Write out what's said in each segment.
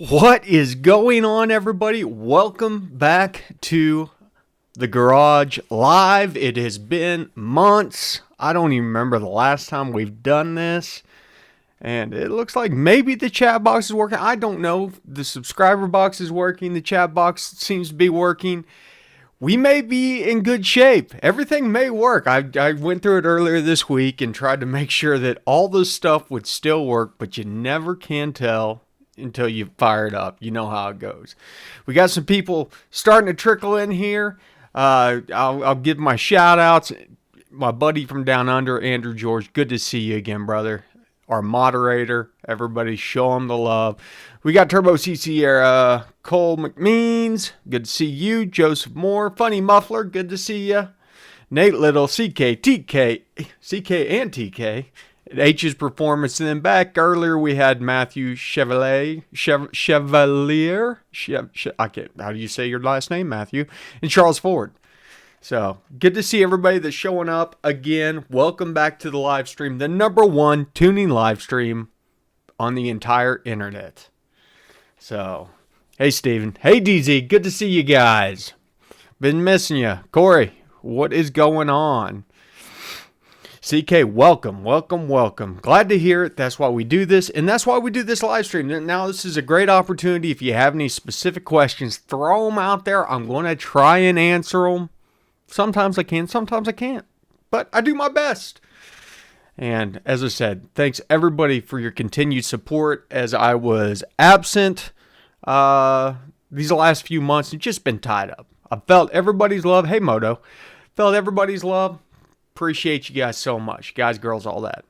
What is going on, everybody? Welcome back to the Garage Live. It has been months. I don't even remember the last time we've done this. And it looks like maybe the chat box is working. I don't know. The subscriber box is working. The chat box seems to be working. We may be in good shape. Everything may work. I went through it earlier this week and tried to make sure that all this stuff would still work, but you never can tell until you fire it up. You know how it goes. We got some people starting to trickle in here. I'll give my shout outs. My buddy from down under, Andrew George. Good to see you again, brother. Our moderator. Everybody show him the love. We got Turbo CC era. Cole McMeans. Good to see you. Joseph Moore. Funny Muffler. Good to see you. Nate Little. CK and TK. H's performance. And then back earlier we had Matthew Chevalier. I can't. How do you say your last name, Matthew? And Charles Ford. So good to see everybody that's showing up again. Welcome back to the live stream, the #1 tuning live stream on the entire internet. So, hey Steven. Hey DZ. Good to see you guys. Been missing you. Corey, what is going on? CK, welcome. Glad to hear it. That's why we do this, and that's why we do this live stream. Now, this is a great opportunity. If you have any specific questions, throw them out there. I'm going to try and answer them. Sometimes I can, sometimes I can't, but I do my best. And as I said, thanks everybody for your continued support as I was absent these last few months and just been tied up. I felt everybody's love. Hey, Moto. Felt everybody's love. Appreciate you guys so much. Guys, girls, all that.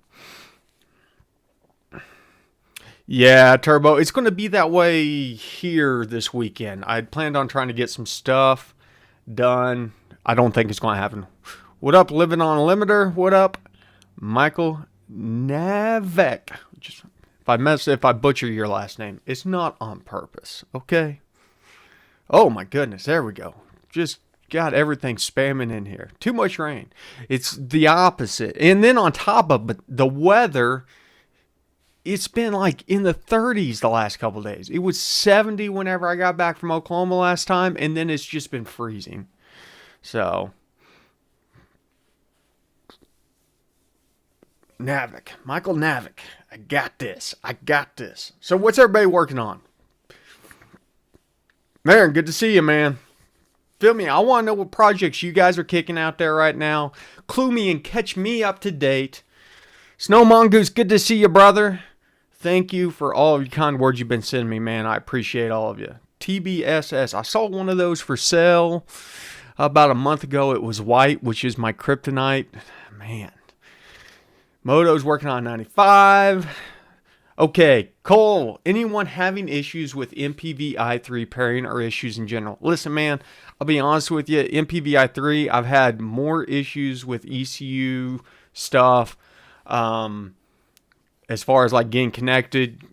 Yeah, Turbo. It's going to be that way here this weekend. I planned on trying to get some stuff done. I don't think it's going to happen. What up, Living on a Limiter? What up, Michael Navek? If I butcher your last name, it's not on purpose, okay? Oh, my goodness. There we go. Just got everything spamming in here. Too much rain. It's the opposite. And then on top of it, the weather, it's been like in the 30s the last couple days. It was 70 whenever I got back from Oklahoma last time, and then it's just been freezing. So, Michael Navik, I got this. So what's everybody working on? Marin, good to see you, man. Feel me? I want to know what projects you guys are kicking out there right now. Clue me and catch me up to date. Snow Mongoose, good to see you, brother. Thank you for all of your kind words you've been sending me, man. I appreciate all of you. TBSS, I saw one of those for sale about a month ago. It was white, which is my kryptonite. Man. Moto's working on 95. Okay, Cole, anyone having issues with MPV-i3 pairing or issues in general? Listen, man, I'll be honest with you. MPV-i3, I've had more issues with ECU stuff as far as like getting connected.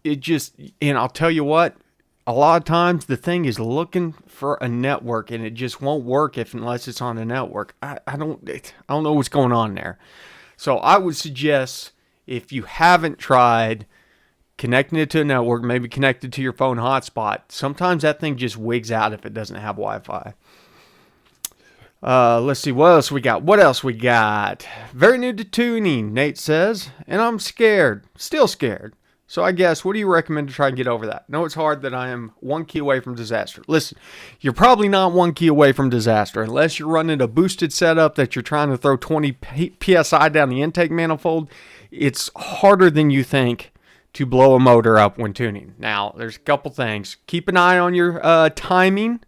And I'll tell you what, a lot of times the thing is looking for a network and it just won't work unless it's on a network. I don't know what's going on there. So I would suggest, if you haven't tried connecting it to a network, maybe connected to your phone hotspot, sometimes that thing just wigs out if it doesn't have Wi-Fi. Let's see, what else we got? Very new to tuning, Nate says, and I'm scared, still scared. So I guess, what do you recommend to try and get over that? No, it's hard that I am 1 key away from disaster. Listen, you're probably not 1 key away from disaster unless you're running a boosted setup that you're trying to throw 20 PSI down the intake manifold. It's harder than you think to blow a motor up when tuning. Now, there's a couple things. Keep an eye on your timing.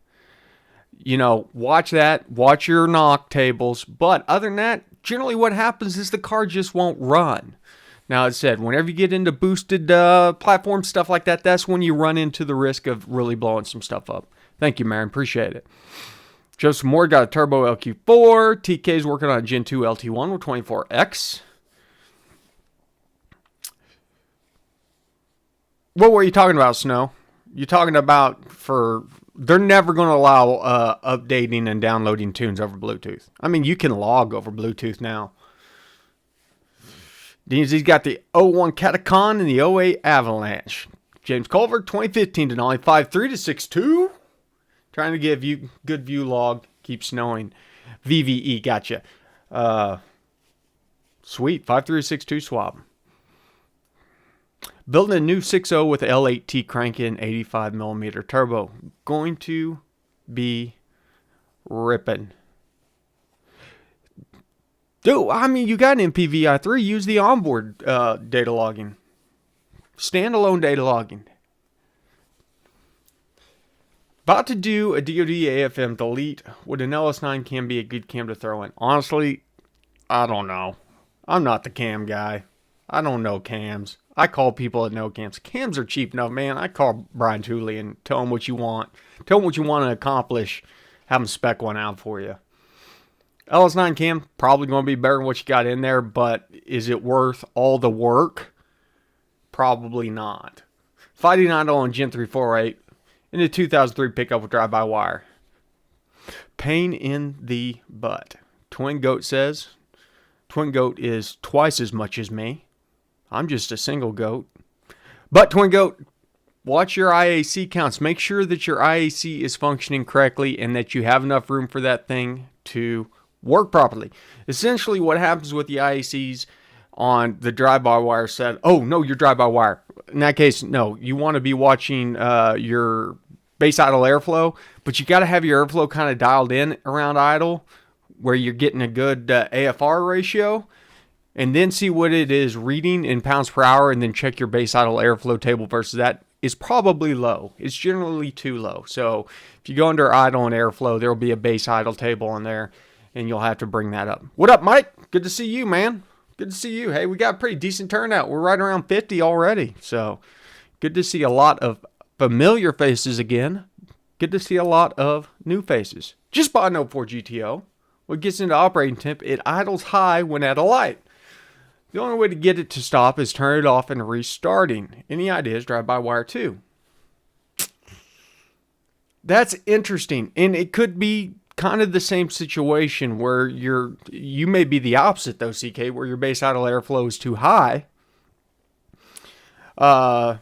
Watch that. Watch your knock tables. But other than that, generally what happens is the car just won't run. Now, as I said, whenever you get into boosted platform stuff like that, that's when you run into the risk of really blowing some stuff up. Thank you, Marin. Appreciate it. Joseph Moore got a Turbo LQ4. TK's working on a Gen 2 LT1 with 24X. What were you talking about, Snow? You're talking about they're never going to allow updating and downloading tunes over Bluetooth. I mean, you can log over Bluetooth now. He's got the 01 Catacon and the 08 Avalanche. James Culver, 2015 Denali, 5.3 to 6.2. Trying to give you good view log. Keep snowing. VVE, gotcha. Sweet, 5.3 to 6.2 swap. Building a new 6.0 with L8T crank-in 85mm turbo. Going to be ripping. Dude, I mean, you got an MPVI3. Use the onboard data logging. Standalone data logging. About to do a DoD AFM delete. Would an LS9 cam be a good cam to throw in? Honestly, I don't know. I'm not the cam guy. I don't know cams. I call people that know cams. Cams are cheap enough, man. I call Brian Tooley and tell him what you want. Tell him what you want to accomplish. Have him spec one out for you. LS9 cam, probably going to be better than what you got in there, but is it worth all the work? Probably not. 589 on Gen 348 in a 2003 pickup with drive-by-wire. Pain in the butt. Twin Goat says, Twin Goat is twice as much as me. I'm just a single goat. But Twin Goat, watch your IAC counts. Make sure that your IAC is functioning correctly and that you have enough room for that thing to work properly. Essentially, what happens with the IACs on the drive-by-wire set, oh, no, you're drive-by-wire. In that case, no, you want to be watching your base idle airflow, but you got to have your airflow kind of dialed in around idle where you're getting a good AFR ratio, and then see what it is reading in pounds per hour, and then check your base idle airflow table versus that. Is probably low. It's generally too low. So if you go under idle and airflow, there will be a base idle table in there, and you'll have to bring that up. What up, Mike? Good to see you, man. Good to see you. Hey, we got a pretty decent turnout. We're right around 50 already. So good to see a lot of familiar faces again. Good to see a lot of new faces. Just bought an 04 GTO. When it gets into operating temp, it idles high when at a light. The only way to get it to stop is turn it off and restarting. Any ideas? Drive-by-wire too. That's interesting. And it could be kind of the same situation where you may be the opposite though, CK, where your base idle airflow is too high. But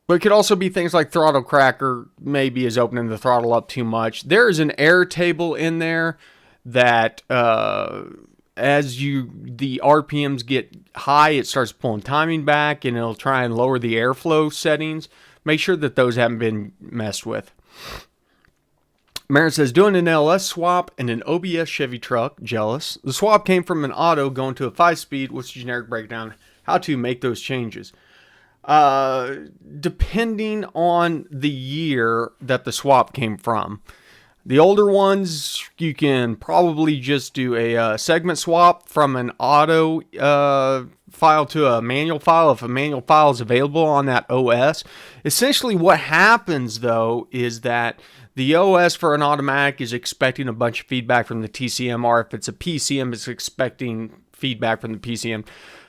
it could also be things like throttle cracker maybe is opening the throttle up too much. There is an air table in there that as the RPMs get high, it starts pulling timing back and it'll try and lower the airflow settings. Make sure that those haven't been messed with. Marin says, doing an LS swap and an OBS Chevy truck. Jealous. The swap came from an auto going to a 5-speed. What's the generic breakdown? How to make those changes. Depending on the year that the swap came from. The older ones, you can probably just do a segment swap from an auto file to a manual file if a manual file is available on that OS. Essentially what happens though is that the OS for an automatic is expecting a bunch of feedback from the TCM, or if it's a PCM, it's expecting feedback from the PCM.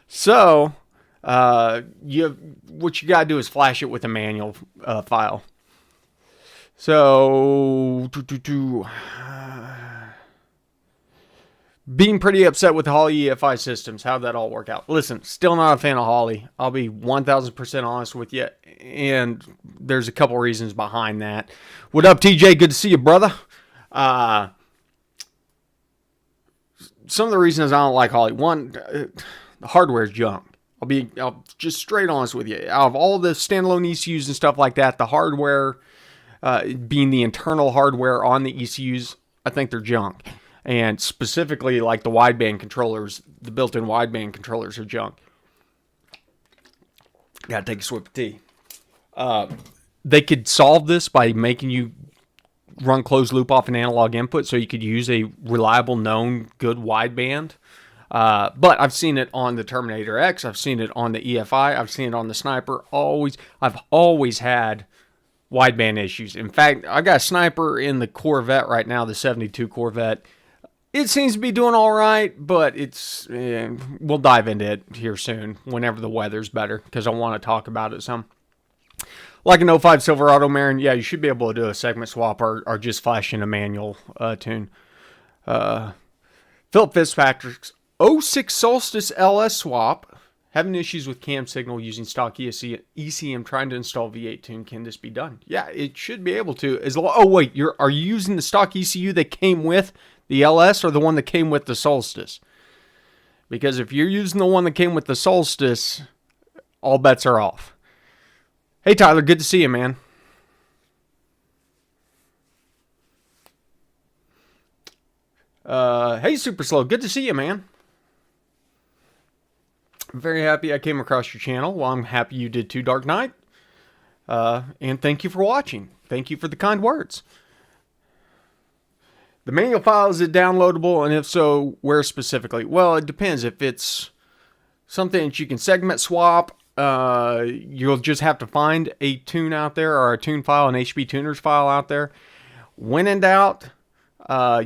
So what you got to do is flash it with a manual file. So, being pretty upset with the Holley EFI systems. How'd that all work out? Listen, still not a fan of Holley. I'll be 1,000% honest with you. And there's a couple reasons behind that. What up, TJ? Good to see you, brother. Some of the reasons I don't like Holley. One, the hardware is junk. I'll just straight honest with you. Out of all the standalone ECUs and stuff like that, the hardware, being the internal hardware on the ECUs, I think they're junk. And specifically, like the wideband controllers, the built-in wideband controllers are junk. Gotta take a sip of tea. They could solve this by making you run closed loop off an analog input so you could use a reliable, known, good wideband. But I've seen it on the Terminator X. I've seen it on the EFI. I've seen it on the Sniper. I've always had wideband issues. In fact, I got a Sniper in the Corvette right now, the 72 Corvette. It seems to be doing all right, but we'll dive into it here soon whenever the weather's better because I want to talk about it some. Like an 05 Silverado Marin, yeah, you should be able to do a segment swap or just flash in a manual tune. Philip Fitzpatrick's 06 Solstice LS swap Having issues with cam signal using stock ECM trying to install V8 tune. Can this be done? Yeah, it should be able to. Oh wait, are you using the stock ECU that came with the LS or the one that came with the Solstice? Because if you're using the one that came with the Solstice, all bets are off. Hey Tyler, good to see you, man. Hey Super Slow, good to see you, man. I'm very happy I came across your channel. Well, I'm happy you did too, Dark Knight. And thank you for watching. Thank you for the kind words. The manual file, is it downloadable? And if so, where specifically? Well, it depends. If it's something that you can segment swap, you'll just have to find a tune out there, or a tune file, an HB tuners file out there. When in doubt,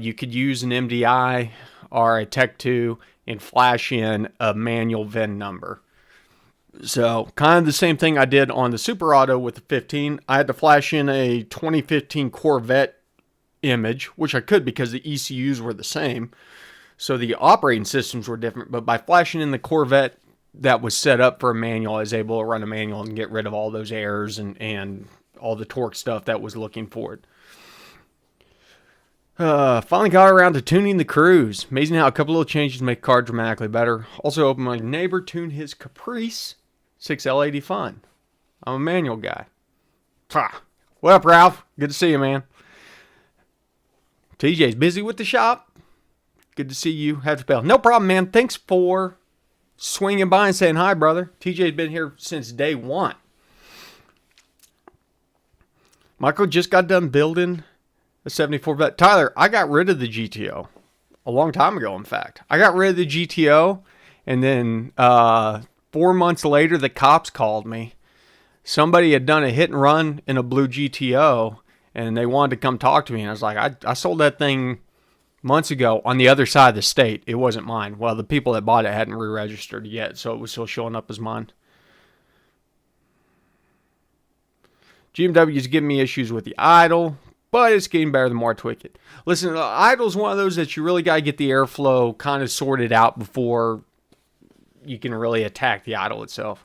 you could use an MDI or a Tech 2 and flash in a manual VIN number. So kind of the same thing I did on the Super Auto with the 15. I had to flash in a 2015 Corvette image, which I could because the ECUs were the same. So the operating systems were different, but by flashing in the Corvette that was set up for a manual, I was able to run a manual and get rid of all those errors and all the torque stuff that was looking for it. Finally got around to tuning the Cruise. Amazing how a couple little changes make the car dramatically better. Also helping my neighbor tune his Caprice 6L80 Fun. I'm a manual guy. What up, Ralph? Good to see you, man. TJ's busy with the shop. Good to see you. Have to bail. No problem, man. Thanks for swinging by and saying hi, brother. TJ's been here since day one. Michael just got done building a 74 vet. Tyler, I got rid of the GTO a long time ago, in fact. I got rid of the GTO, and then 4 months later, the cops called me. Somebody had done a hit and run in a blue GTO, and they wanted to come talk to me. And I was like, I sold that thing months ago on the other side of the state. It wasn't mine. Well, the people that bought it hadn't re-registered yet, so it was still showing up as mine. GMW is giving me issues with the idle, but it's getting better the more I tweak it. Listen, the idle is one of those that you really got to get the airflow kind of sorted out before you can really attack the idle itself.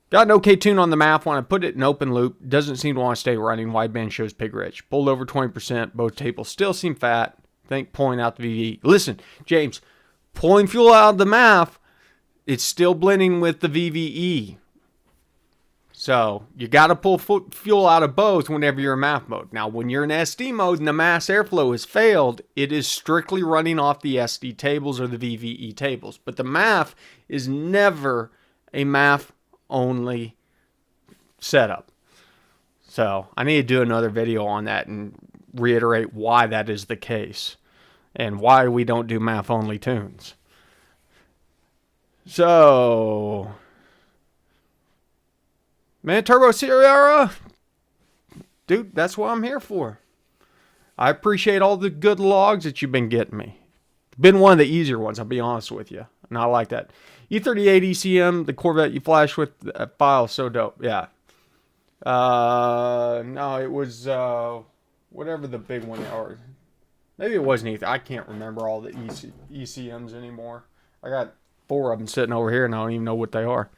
Got an okay tune on the MAF when I put it in open loop. Doesn't seem to want to stay running. Wideband shows pig rich. Pulled over 20%. Both tables still seem fat. Think pulling out the VVE. Listen, James, pulling fuel out of the MAF, it's still blending with the VVE. So you got to pull fuel out of both whenever you're in MAF mode. Now, when you're in SD mode and the mass airflow has failed, it is strictly running off the SD tables or the VVE tables. But the MAF is never a MAF only setup. So I need to do another video on that and reiterate why that is the case and why we don't do MAF only tunes. So, man, Turbo Sierra, dude, that's what I'm here for. I appreciate all the good logs that you've been getting me. Been one of the easier ones, I'll be honest with you. And I like that. E38 ECM, the Corvette you flash with, that file is so dope. Yeah. No, it was whatever the big one, or maybe it wasn't either. I can't remember all the ECMs anymore. I got 4 of them sitting over here and I don't even know what they are.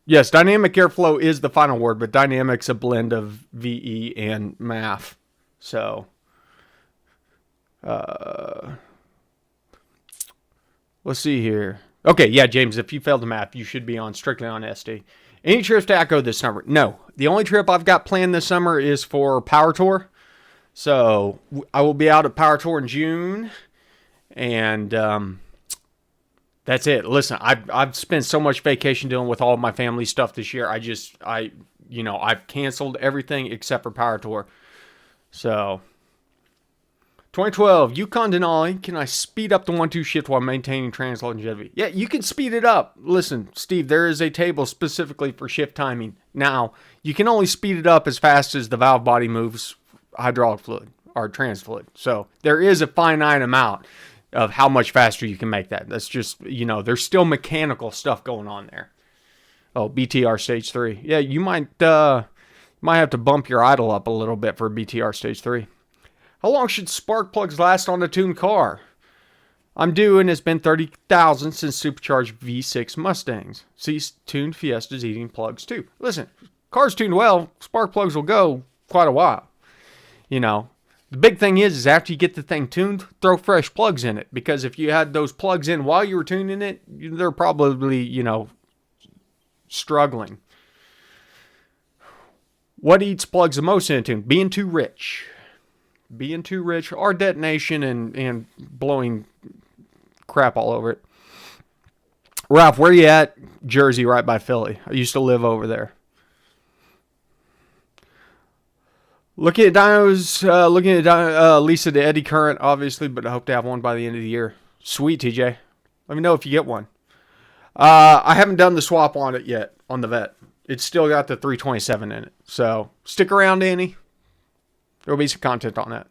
Yes, dynamic airflow is the final word, but dynamic's a blend of VE and MAF. So, let's see here. Okay, yeah, James, if you failed the MAF, you should be on strictly on SD. Any trips to ACO this summer? No. The only trip I've got planned this summer is for Power Tour. So I will be out at Power Tour in June, and that's it. Listen, I've spent so much vacation dealing with all of my family stuff this year. I've canceled everything except for Power Tour. So 2012, Yukon Denali. Can I speed up the 1-2 shift while maintaining trans longevity? Yeah, you can speed it up. Listen, Steve, there is a table specifically for shift timing. Now, you can only speed it up as fast as the valve body moves hydraulic fluid or trans fluid. So there is a finite amount of how much faster you can make that. That's just, there's still mechanical stuff going on there. Oh, BTR stage 3. Yeah, you might have to bump your idle up a little bit for BTR stage 3. How long should spark plugs last on a tuned car? I'm due, and it's been 30,000 since supercharged V6 Mustangs. See, tuned Fiesta's eating plugs too. Listen, cars tuned well, spark plugs will go quite a while. You know, the big thing is after you get the thing tuned, throw fresh plugs in it. Because if you had those plugs in while you were tuning it, they're probably, you know, struggling. What eats plugs the most in a tune? Being too rich. Being too rich, or detonation and blowing crap all over it. Ralph, where you at? Jersey, right by Philly. I used to live over there. Looking at dynos, Lisa the eddy current, obviously, but I hope to have one by the end of the year. Sweet, TJ. Let me know if you get one. I haven't done the swap on it yet, on the Vet. It's still got the 327 in it. So, stick around, Annie. There'll be some content on that.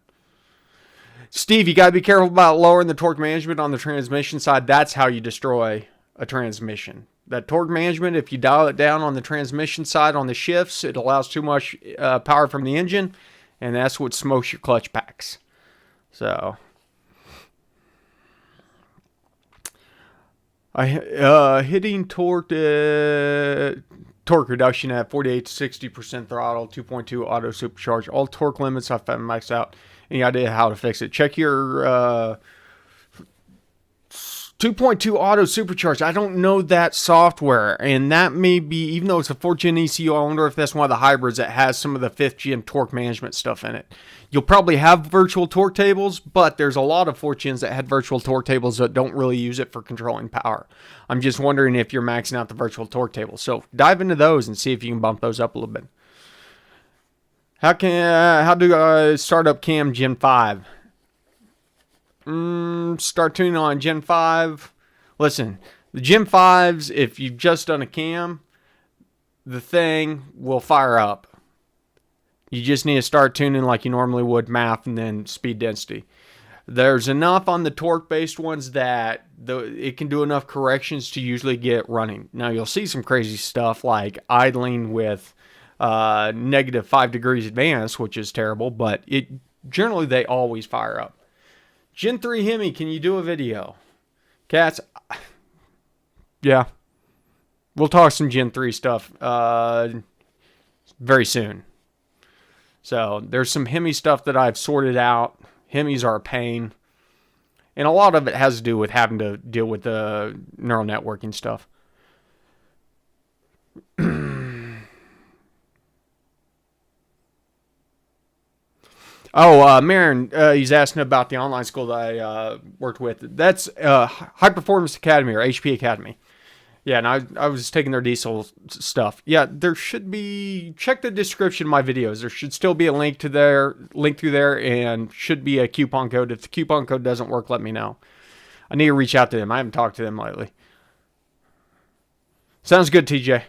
Steve, you got to be careful about lowering the torque management on the transmission side. That's how you destroy a transmission. That torque management, if you dial it down on the transmission side on the shifts, it allows too much power from the engine, and that's what smokes your clutch packs. So, hitting torque reduction at 48 to 60% throttle, 2.2 auto supercharge. All torque limits I've found maxed out. Any idea how to fix it? Check your 2.2 auto supercharge. I don't know that software, and that may be, even though it's a 4th gen ECU, I wonder if that's one of the hybrids that has some of the 5th gen torque management stuff in it. You'll probably have virtual torque tables, but there's a lot of 4th gens that had virtual torque tables that don't really use it for controlling power. I'm just wondering if you're maxing out the virtual torque table. So dive into those and see if you can bump those up a little bit. How do I start up cam Gen 5? Start tuning on Gen 5. Listen, the Gen 5s, if you've just done a cam, the thing will fire up. You just need to start tuning like you normally would math and then speed density. There's enough on the torque-based ones that it can do enough corrections to usually get running. Now, you'll see some crazy stuff like idling with negative 5 degrees advance, which is terrible, but generally they always fire up. Gen 3 Hemi, can you do a video? Cats, yeah. We'll talk some Gen 3 stuff very soon. So there's some Hemi stuff that I've sorted out. Hemis are a pain. And a lot of it has to do with having to deal with the neural networking stuff. Marin, he's asking about the online school that I worked with. That's High Performance Academy or HP Academy. Yeah, and I was taking their diesel stuff. Yeah, there should be, check the description of my videos. There should still be a link through there, and should be a coupon code. If the coupon code doesn't work, let me know. I need to reach out to them. I haven't talked to them lately. Sounds good, TJ.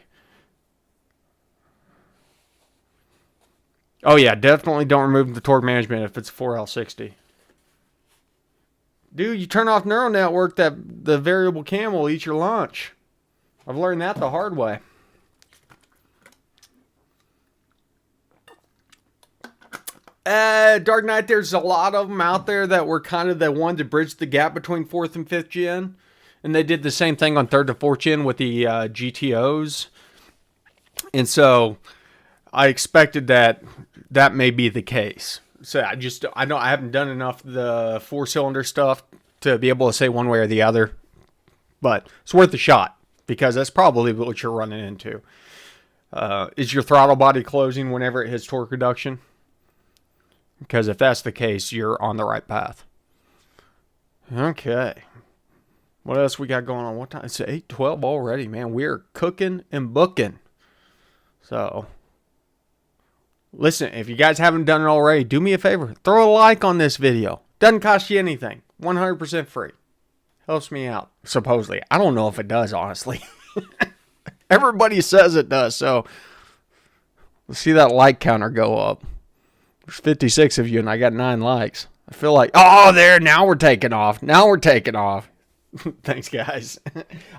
Oh yeah, definitely don't remove the torque management if it's a 4L60. Dude, you turn off neural network, that the variable cam will eat your lunch. I've learned that the hard way. Dark Knight, there's a lot of them out there that were kind of the one to bridge the gap between 4th and 5th gen. And they did the same thing on 3rd to 4th gen with the GTOs. And so I expected that may be the case. So I haven't done enough of the 4-cylinder stuff to be able to say one way or the other. But it's worth a shot, because that's probably what you're running into. Is your throttle body closing whenever it hits torque reduction? Because if that's the case, you're on the right path. Okay. What else we got going on? What time? It's 8:12 already, man. We're cooking and booking. So, listen, if you guys haven't done it already, do me a favor. Throw a like on this video. Doesn't cost you anything. 100% free. Helps me out, supposedly. I don't know if it does, honestly. Everybody says it does, so let's see that like counter go up. There's 56 of you, and I got 9 likes. I feel like, oh, there, now we're taking off. Thanks, guys.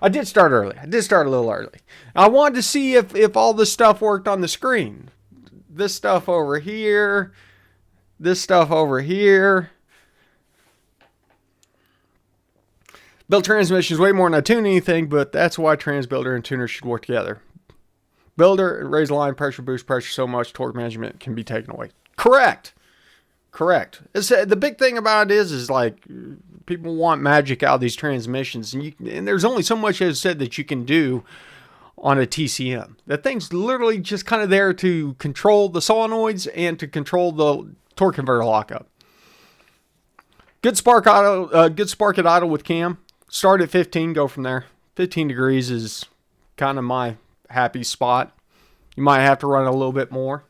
I did start early. I did start a little early. I wanted to see if all this stuff worked on the screen. This stuff over here. This stuff over here. Built transmission is way more than a tune anything, but that's why transbuilder and tuner should work together. Builder, raise line pressure, boost pressure so much, torque management can be taken away. Correct. The big thing about it is like people want magic out of these transmissions, and there's only so much, as I said, that you can do on a TCM. That thing's literally just kind of there to control the solenoids and to control the torque converter lockup. Good spark at idle with cam. Start at 15, go from there. 15 degrees is kind of my happy spot. You might have to run a little bit more.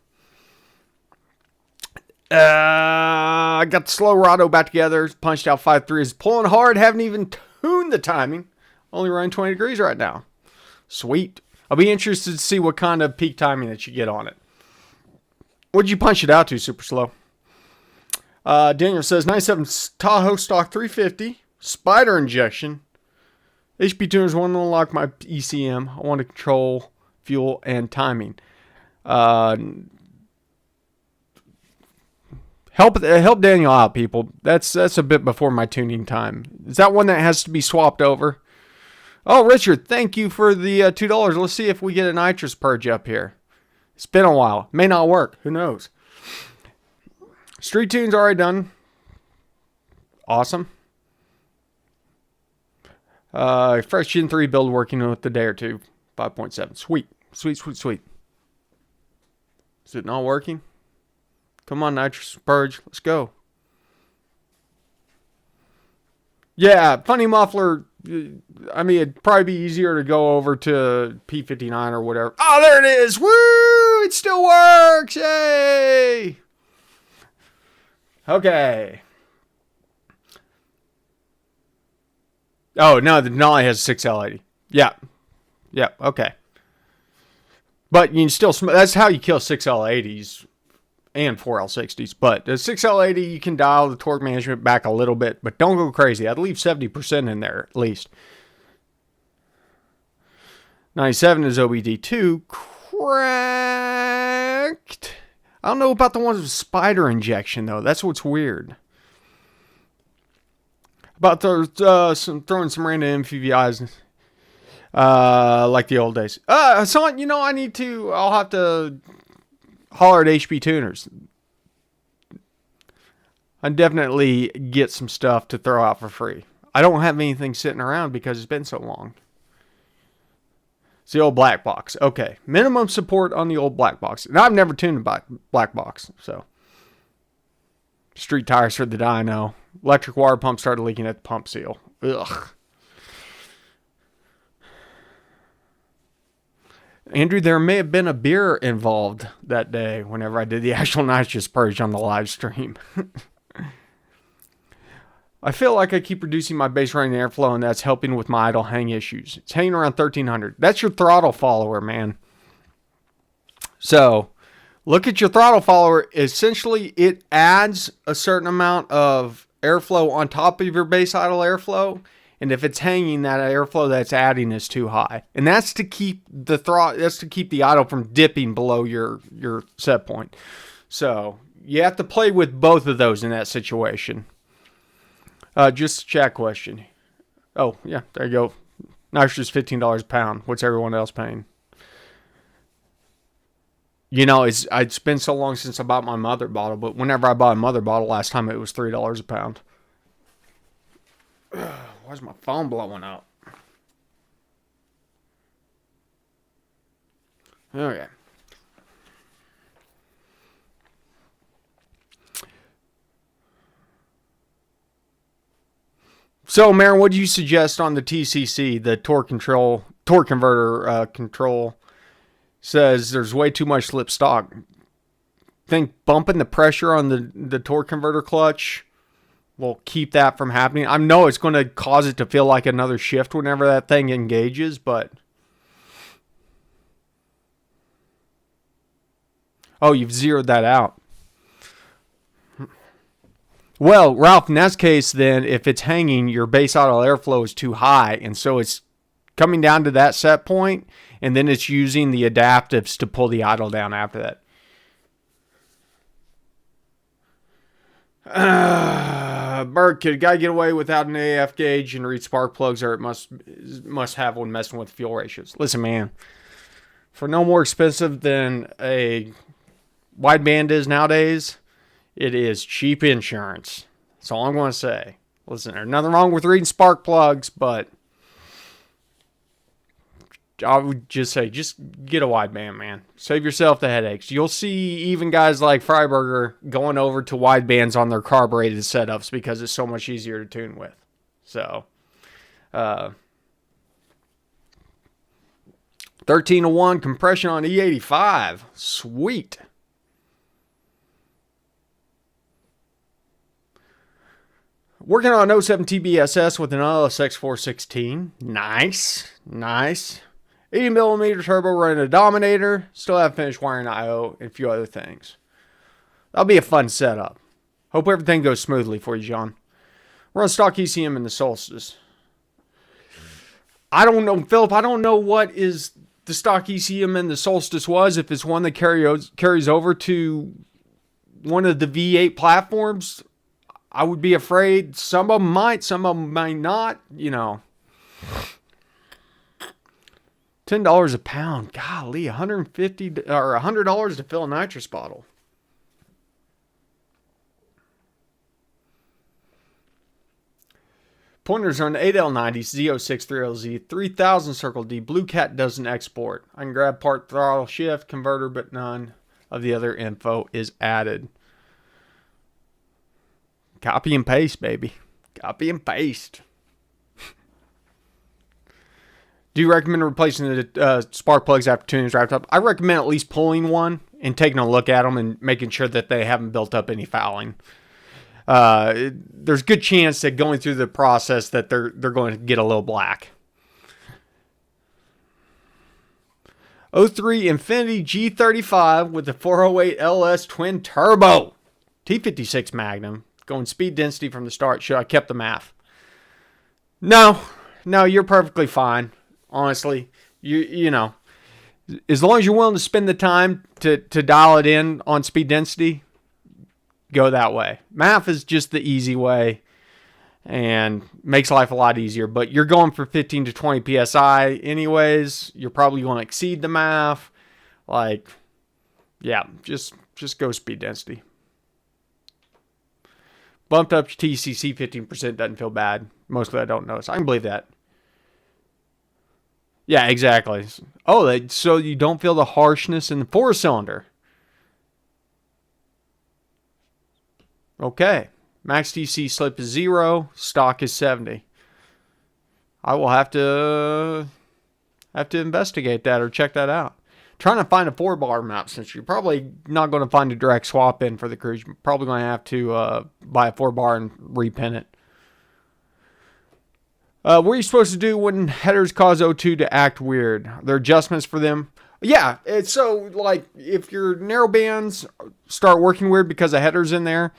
I got the slow Rado back together. Punched out 5.3. Pulling hard. Haven't even tuned the timing. Only running 20 degrees right now. Sweet. I'll be interested to see what kind of peak timing that you get on it. What'd you punch it out to, super slow? Daniel says, 97 Tahoe stock 350. Spider injection. HP tuners want to unlock my ECM. I want to control fuel and timing. Help Daniel out, people. That's a bit before my tuning time. Is that one that has to be swapped over? Oh, Richard, thank you for the $2. Let's see if we get a nitrous purge up here. It's been a while. May not work. Who knows? Street tune's already done. Awesome. Fresh Gen 3 build working with the day or two. 5.7. Sweet. Is it not working? Come on, nitrous purge. Let's go. Yeah, funny muffler. I mean, it'd probably be easier to go over to P59 or whatever. Oh, there it is. Woo! It still works. Yay! Okay. Oh, no, the Denali has 6L80. Yeah. Okay. But you can still, that's how you kill 6L80s and 4L60s. But the 6L80, you can dial the torque management back a little bit, but don't go crazy. I'd leave 70% in there at least. 97 is OBD2. Correct. I don't know about the ones with spider injection, though. That's what's weird. About throwing some random MVVIs like the old days. So, I'll have to holler at HP Tuners. I definitely get some stuff to throw out for free. I don't have anything sitting around because it's been so long. It's the old black box. Okay. Minimum support on the old black box. And I've never tuned a black box. So, street tires for the dyno. Electric water pump started leaking at the pump seal. Ugh. Andrew, there may have been a beer involved that day whenever I did the actual nitrous purge on the live stream. I feel like I keep reducing my base running airflow, and that's helping with my idle hang issues. It's hanging around 1300. That's your throttle follower, man. So, look at your throttle follower. Essentially, it adds a certain amount of airflow on top of your base idle airflow. And if it's hanging, that airflow that's adding is too high. And that's to keep the idle from dipping below your set point. So, you have to play with both of those in that situation. Just a chat question. Oh, yeah, there you go. Nitro's $15 a pound. What's everyone else paying? You know, it's been so long since I bought my mother bottle, but whenever I bought a mother bottle last time, it was $3 a pound. Why's my phone blowing up? Okay. So, Marin, what do you suggest on the TCC, the torque converter control? Says there's way too much slip stock. Think bumping the pressure on the torque converter clutch will keep that from happening. I know it's going to cause it to feel like another shift whenever that thing engages, but... Oh, you've zeroed that out. Well, Ralph, in that case, then, if it's hanging, your base idle airflow is too high, and so it's coming down to that set point, and then it's using the adaptives to pull the idle down after that. Bert, could a guy get away without an AF gauge and read spark plugs, or it must have when messing with fuel ratios? Listen, man, for no more expensive than a wideband is nowadays, it is cheap insurance. That's all I'm going to say. Listen, there's nothing wrong with reading spark plugs, but I would just say, just get a wideband, man. Save yourself the headaches. You'll see even guys like Freiberger going over to widebands on their carbureted setups because it's so much easier to tune with. So, 13-1 compression on E85. Sweet. Working on 07 TBSS with an LSX 416. Nice. 80mm turbo running a Dominator. Still haven't finished wiring I/O and a few other things. That'll be a fun setup. Hope everything goes smoothly for you, John. We're on stock ECM in the Solstice. I don't know, Philip. I don't know what is the stock ECM in the Solstice was. If it's one that carries over to one of the V8 platforms, I would be afraid. Some of them might, some of them might not. You know, $10 a pound. Golly, $150 or $100 to fill a nitrous bottle. Pointers on 8L90, Z06 3LZ, 3000 Circle D. Blue Cat doesn't export. I can grab part throttle shift, converter, but none of the other info is added. Copy and paste, baby. Copy and paste. Do you recommend replacing the spark plugs after tuning is wrapped up? I recommend at least pulling one and taking a look at them and making sure that they haven't built up any fouling. There's a good chance that going through the process that they're going to get a little black. 03 Infiniti G35 with the 408 LS twin turbo. T56 Magnum. Going speed density from the start. Should I kept the math? No, you're perfectly fine. Honestly, you know, as long as you're willing to spend the time to dial it in on speed density, go that way. Math is just the easy way and makes life a lot easier. But you're going for 15 to 20 psi anyways. You're probably going to exceed the math. Like, yeah, just go speed density. Bumped up TCC 15% doesn't feel bad. Mostly I don't notice. I can believe that. Yeah, exactly. Oh, so you don't feel the harshness in the 4-cylinder. Okay. Max TC slip is 0. Stock is 70. I will have to investigate that or check that out. Trying to find a 4-bar map, since you're probably not going to find a direct swap in for the cruise. You're probably going to have to buy a 4-bar and repin it. What are you supposed to do when headers cause O2 to act weird? Are there adjustments for them? Yeah, it's so, like, if your narrow bands start working weird because the header's in there,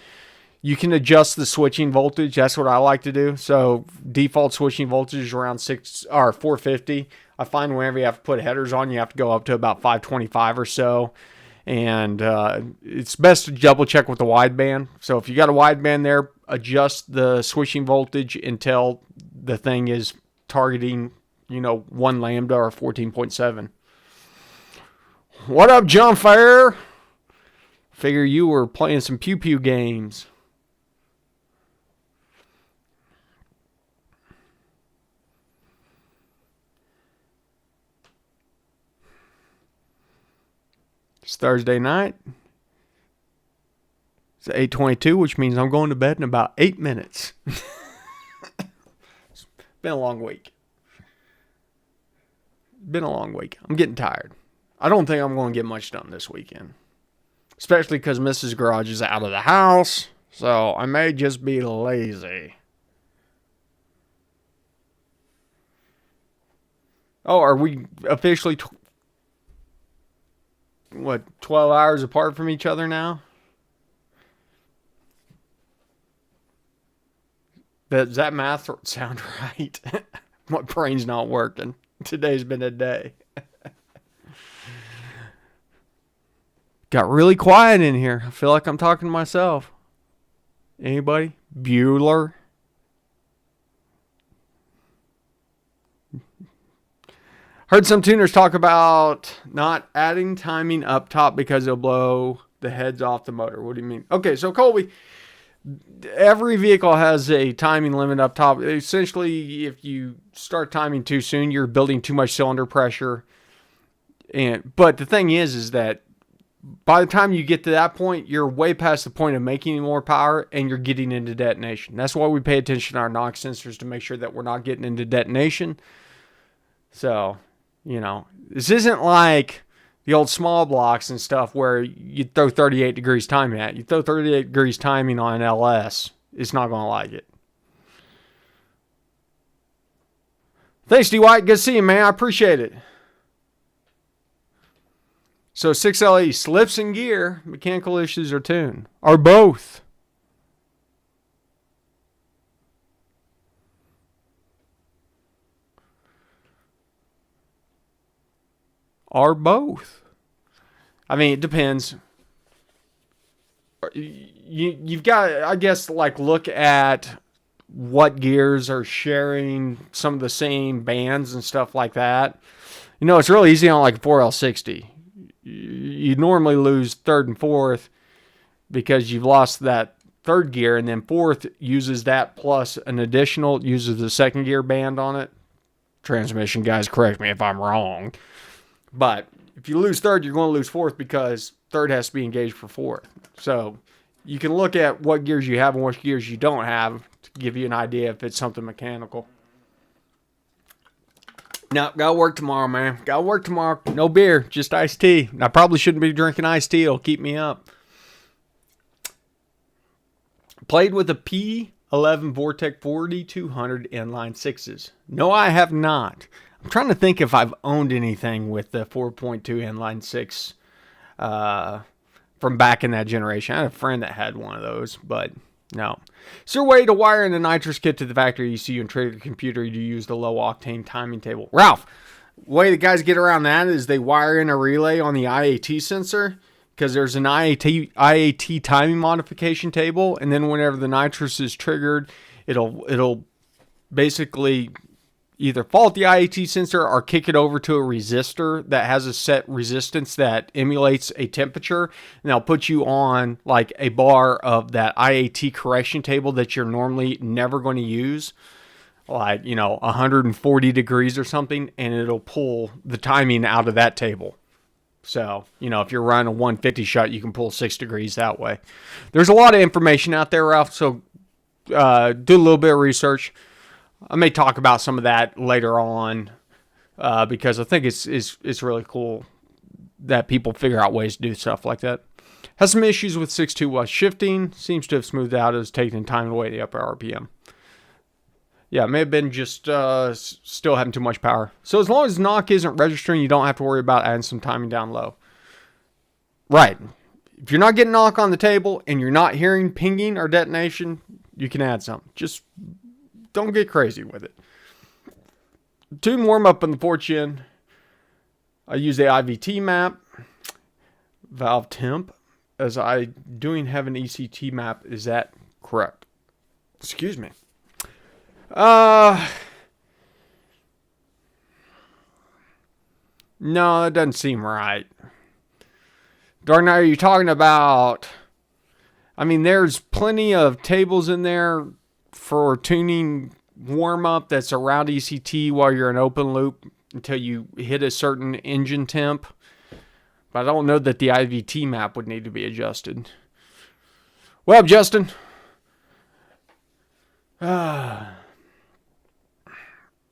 you can adjust the switching voltage. That's what I like to do. So default switching voltage is around 450. I find whenever you have to put headers on, you have to go up to about 525 or so. And it's best to double check with the wideband. So if you got a wideband there, adjust the switching voltage until the thing is targeting, 1 lambda or 14.7. What up, John Fair? Figure you were playing some pew-pew games. It's Thursday night. It's 8:22, which means I'm going to bed in about 8 minutes. It's been a long week. I'm getting tired. I don't think I'm going to get much done this weekend. Especially because Mrs. Garage is out of the house. So I may just be lazy. Oh, are we officially 12 hours apart from each other now? Does that math sound right? My brain's not working. Today's been a day. Got really quiet in here. I feel like I'm talking to myself. Anybody? Bueller? Heard some tuners talk about not adding timing up top because it'll blow the heads off the motor. What do you mean? Okay, so Colby, every vehicle has a timing limit up top. Essentially, if you start timing too soon, you're building too much cylinder pressure. But the thing is that by the time you get to that point, you're way past the point of making more power and you're getting into detonation. That's why we pay attention to our knock sensors to make sure that we're not getting into detonation. So, you know, this isn't like the old small blocks and stuff where you throw 38 degrees timing at. You throw 38 degrees timing on an LS, it's not going to like it. Thanks, D-White. Good to see you, man. I appreciate it. So 6LE, slips in gear, mechanical issues, or tune? Or both? Or both? I mean, it depends. You've got, I guess, like look at what gears are sharing some of the same bands and stuff like that. You know, it's really easy on like a 4L60. You normally lose third and fourth because you've lost that third gear, and then fourth uses that plus an additional, uses the second gear band on it. Transmission guys, correct me if I'm wrong. But if you lose third, you're going to lose fourth because third has to be engaged for fourth. So you can look at what gears you have and what gears you don't have to give you an idea if it's something mechanical. No, gotta work tomorrow, man. Gotta work tomorrow. No beer, just iced tea. I probably shouldn't be drinking iced tea. It'll keep me up. Played with a P11 Vortec 4200 inline sixes. No, I have not. I'm trying to think if I've owned anything with the 4.2 inline six from back in that generation. I had a friend that had one of those, but no. Is there a way to wire in the nitrous kit to the factory ECU and trigger the computer to use the low octane timing table? Ralph, the way the guys get around that is they wire in a relay on the IAT sensor because there's an IAT timing modification table, and then whenever the nitrous is triggered, it'll basically either fault the IAT sensor or kick it over to a resistor that has a set resistance that emulates a temperature, and they'll put you on like a bar of that IAT correction table that you're normally never going to use, like, you know, 140 degrees or something, and it'll pull the timing out of that table. So, you know, if you're running a 150 shot, you can pull 6 degrees that way. There's a lot of information out there, Ralph, so do a little bit of research. I may talk about some of that later on because I think it's really cool that people figure out ways to do stuff like that. Has some issues with 6.2 while shifting. Seems to have smoothed out as taking time away the upper RPM. Yeah, it may have been just still having too much power. So as long as knock isn't registering, you don't have to worry about adding some timing down low. Right. If you're not getting knock on the table and you're not hearing pinging or detonation, you can add some. Just don't get crazy with it. Tune warm up on the 4-chin. I use the IVT map. Valve temp. As I doing have an ECT map. Is that correct? Excuse me. No, that doesn't seem right. Darn, are you talking about... I mean, there's plenty of tables in there for tuning warm-up that's around ECT while you're in open loop until you hit a certain engine temp. But I don't know that the IVT map would need to be adjusted. Well, Justin.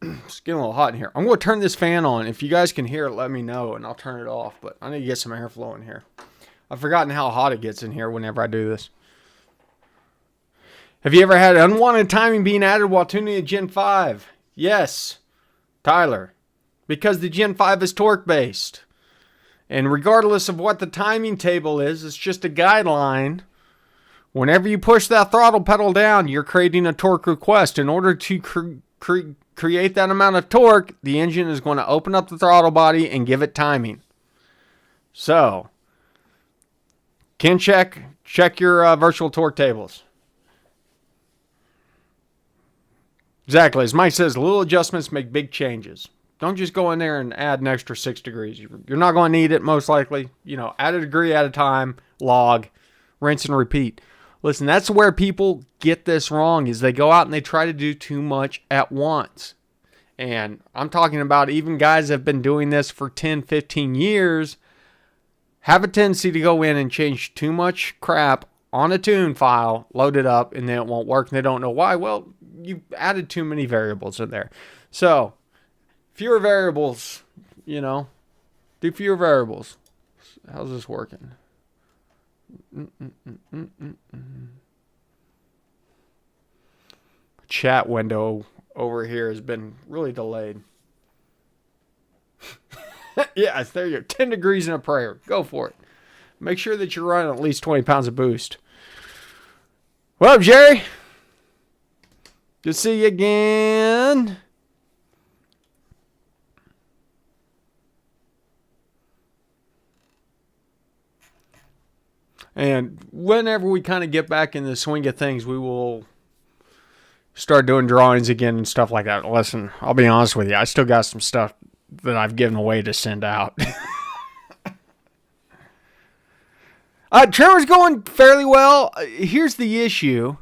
It's getting a little hot in here. I'm going to turn this fan on. If you guys can hear it, let me know, and I'll turn it off. But I need to get some airflow in here. I've forgotten how hot it gets in here whenever I do this. Have you ever had unwanted timing being added while tuning a Gen 5? Yes, Tyler. Because the Gen 5 is torque-based. And regardless of what the timing table is, it's just a guideline. Whenever you push that throttle pedal down, you're creating a torque request. In order to create that amount of torque, the engine is going to open up the throttle body and give it timing. So, can check your virtual torque tables. Exactly. As Mike says, little adjustments make big changes. Don't just go in there and add an extra 6 degrees. You're not going to need it, most likely. Add a degree at a time, log, rinse and repeat. Listen, that's where people get this wrong, is they go out and they try to do too much at once. And I'm talking about even guys that have been doing this for 10, 15 years have a tendency to go in and change too much crap on a tune file, load it up, and then it won't work, and they don't know why. Well, you've added too many variables in there. So, fewer variables, do fewer variables. How's this working? Chat window over here has been really delayed. Yes, there you go. 10 degrees in a prayer. Go for it. Make sure that you're running at least 20 pounds of boost. What up, Jerry? Good to see you again. And whenever we kind of get back in the swing of things, we will start doing drawings again and stuff like that. Listen, I'll be honest with you. I still got some stuff that I've given away to send out. Trevor's going fairly well. Here's the issue.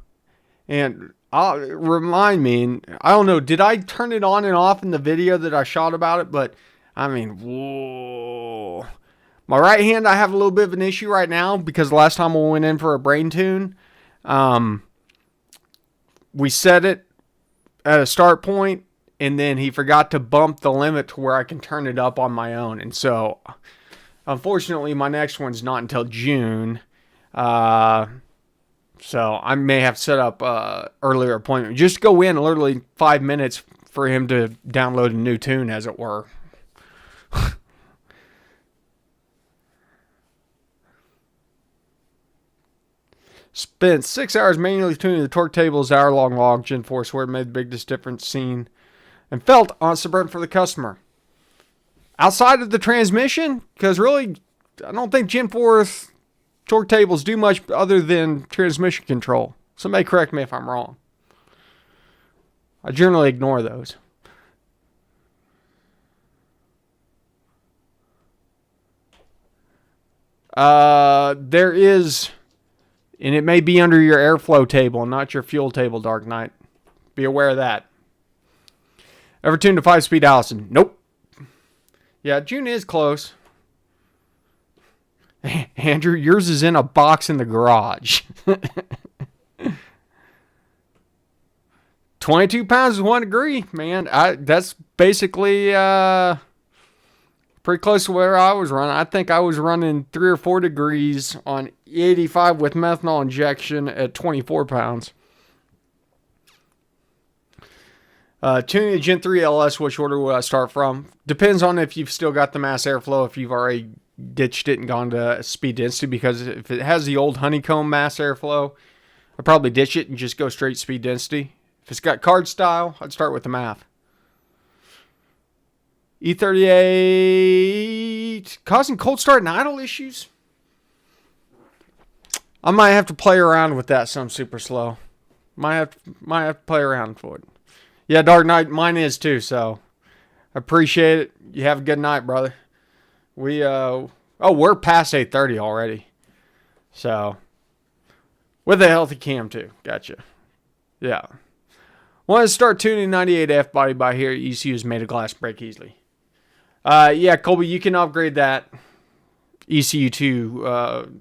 And remind me, I don't know, did I turn it on and off in the video that I shot about it? But, I mean, whoa. My right hand, I have a little bit of an issue right now because last time we went in for a brain tune, we set it at a start point, and then he forgot to bump the limit to where I can turn it up on my own. And so, unfortunately, my next one's not until June. So I may have set up earlier appointment. Just go in literally 5 minutes for him to download a new tune, as it were. Spent 6 hours manually tuning the torque table's hour-long log Gen 4, where it made the biggest difference seen and felt on Suburban for the customer. Outside of the transmission, because really, I don't think Gen 4's torque tables do much other than transmission control. Somebody correct me if I'm wrong. I generally ignore those. There is, and it may be under your airflow table, not your fuel table, Dark Knight. Be aware of that. Ever tuned to 5-speed Allison? Nope. Yeah, June is close. Andrew, yours is in a box in the garage. 22 pounds is 1 degree, man. That's basically pretty close to where I was running. I think I was running 3 or 4 degrees on 85 with methanol injection at 24 pounds. Tuning the Gen 3 LS, which order would I start from? Depends on if you've still got the mass airflow, if you've already ditched it and gone to speed density, because if it has the old honeycomb mass airflow, I'd probably ditch it and just go straight speed density. If it's got card style, I'd start with the math. E38 causing cold start and idle issues. I might have to play around with that some super slow. Might have to play around for it. Yeah, Dark Knight, mine is too, so I appreciate it. You have a good night, brother. We're past 8:30 already. So, with a healthy cam too. Gotcha. Yeah. Want to start tuning 98F body by here. ECU is made of glass, break easily. Yeah, Colby, you can upgrade that ECU to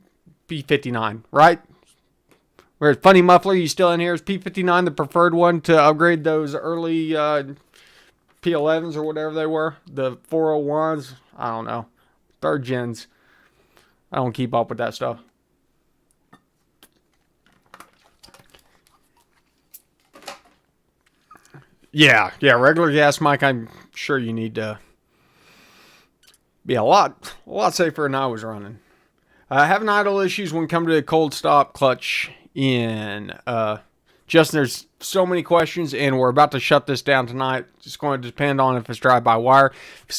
P59, right? Whereas Funny Muffler, you still in here? Is P59 the preferred one to upgrade those early P11s or whatever they were? The 401s? I don't know. Third gens. I don't keep up with that stuff. Yeah, regular gas mic, I'm sure you need to be a lot safer than I was running. Having idle issues when it comes to a cold stop clutch in. Justin, there's so many questions, and we're about to shut this down tonight. It's going to depend on if it's drive-by-wire.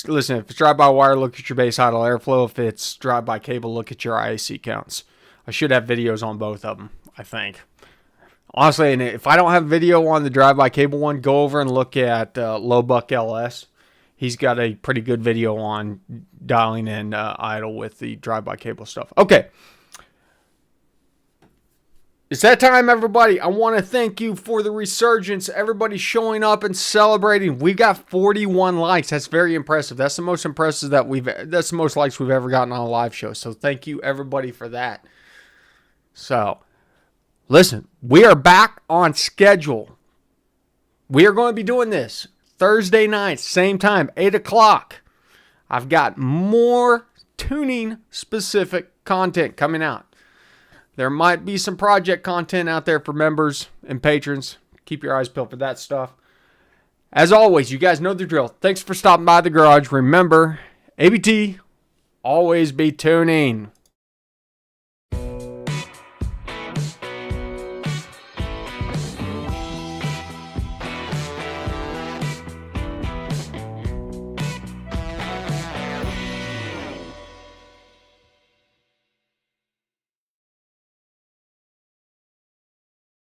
Listen, if it's drive-by-wire, look at your base idle airflow. If it's drive-by cable, look at your IAC counts. I should have videos on both of them, I think. Honestly, and if I don't have video on the drive-by cable one, go over and look at Lowbuck LS. He's got a pretty good video on dialing in idle with the drive-by cable stuff. Okay. It's that time, everybody. I want to thank you for the resurgence. Everybody showing up and celebrating. We got 41 likes. That's very impressive. That's the most impressive that's the most likes we've ever gotten on a live show. So thank you, everybody, for that. So, listen, we are back on schedule. We are going to be doing this Thursday night, same time, 8 o'clock. I've got more tuning-specific content coming out. There might be some project content out there for members and patrons. Keep your eyes peeled for that stuff. As always, you guys know the drill. Thanks for stopping by the garage. Remember, ABT, always be tuning.